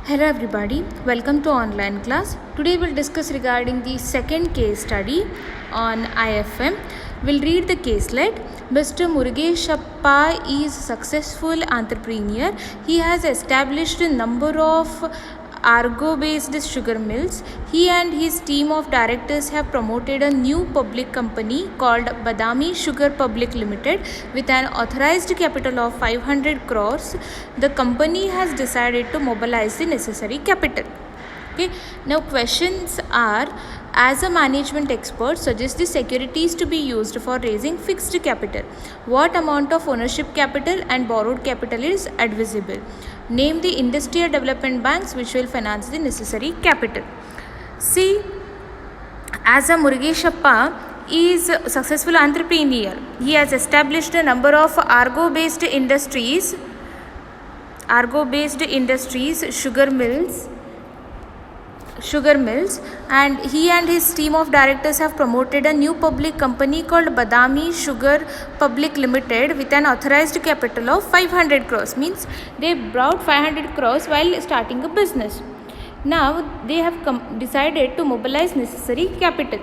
Hello everybody, welcome to online class. Today we'll discuss regarding the second case study on IFM. We'll read the caselet. Mr. Murugeshappa is a successful entrepreneur. He has established a number of Argo-based sugar mills. He and his team of directors have promoted a new public company called Badami Sugar Public Limited with an authorized capital of 500 crores. The company has decided to mobilize the necessary capital. Okay. Now questions are, as a management expert, suggest the securities to be used for raising fixed capital. What amount of ownership capital and borrowed capital is advisable? Name the industrial development banks which will finance the necessary capital. See, as a Murugeshappa is a successful entrepreneur. He has established a number of Argo-based industries, sugar mills, and he and his team of directors have promoted a new public company called Badami Sugar Public Limited with an authorized capital of 500 crores. Means they brought 500 crores while starting a business. Now they have decided to mobilize necessary capital.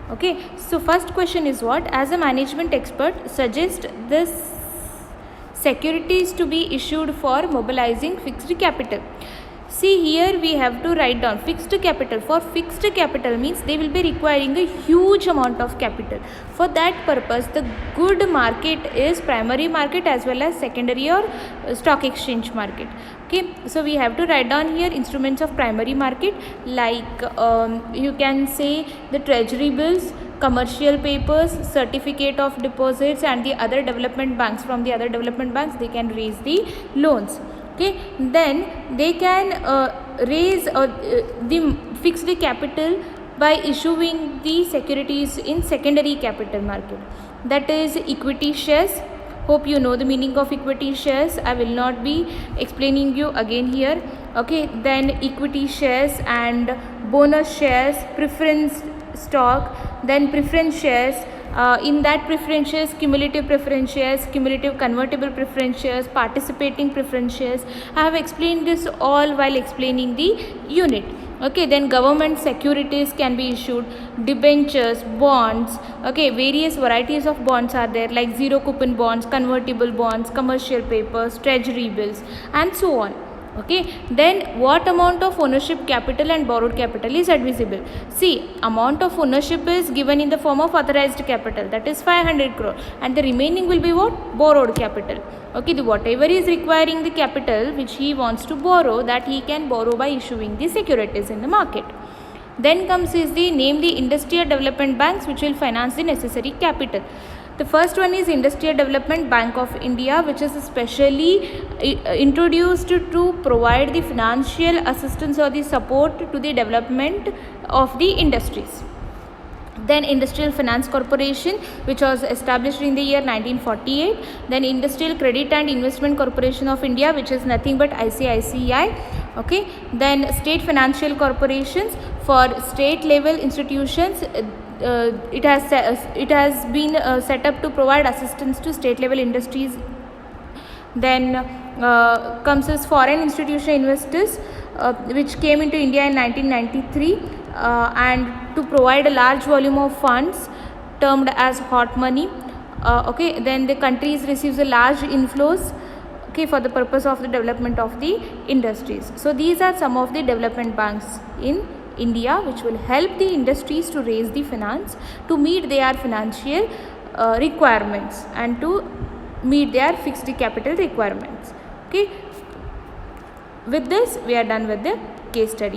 Okay, so first question is what? As a management expert, suggest this securities to be issued for mobilizing fixed capital. See, here we have to write down fixed capital. For fixed capital means they will be requiring a huge amount of capital. For that purpose, the good market is primary market as well as secondary or stock exchange market. Okay, so we have to write down here instruments of primary market, like you can say the treasury bills, commercial papers, certificate of deposits, and the other development banks. From the other development banks, they can raise the loans. Okay, then they can raise the fixed capital by issuing the securities in secondary capital market, that is equity shares. Hope you know the meaning of equity shares. I will not be explaining you again here. Okay, then equity shares and bonus shares, preference stock, then preference shares. In that preference shares, cumulative preference shares, cumulative convertible preference shares, participating preference shares. I have explained this all while explaining the unit. Okay, then government securities can be issued, debentures, bonds. Okay, various varieties of bonds are there, like zero coupon bonds, convertible bonds, commercial papers, treasury bills, and so on. Okay, then what amount of ownership capital and borrowed capital is advisable? See, amount of ownership is given in the form of authorized capital, that is 500 crore, and the remaining will be what? Borrowed capital. Okay, the whatever is requiring the capital which he wants to borrow, that he can borrow by issuing the securities in the market. Then comes is the name the industrial development banks which will finance the necessary capital. The first one is Industrial Development Bank of India, which is specially introduced to provide the financial assistance or the support to the development of the industries. Then Industrial Finance Corporation, which was established in the year 1948. Then Industrial Credit and Investment Corporation of India, which is nothing but ICICI. Okay. Then State Financial Corporations for state level institutions. It has been set up to provide assistance to state level industries. Then comes as foreign institutional investors, which came into India in 1993 and to provide a large volume of funds termed as hot money. Okay, then the countries receives a large inflows, okay, for the purpose of the development of the industries. So these are some of the development banks in India which will help the industries to raise the finance to meet their financial requirements and to meet their fixed capital requirements. Okay, with this we are done with the case study.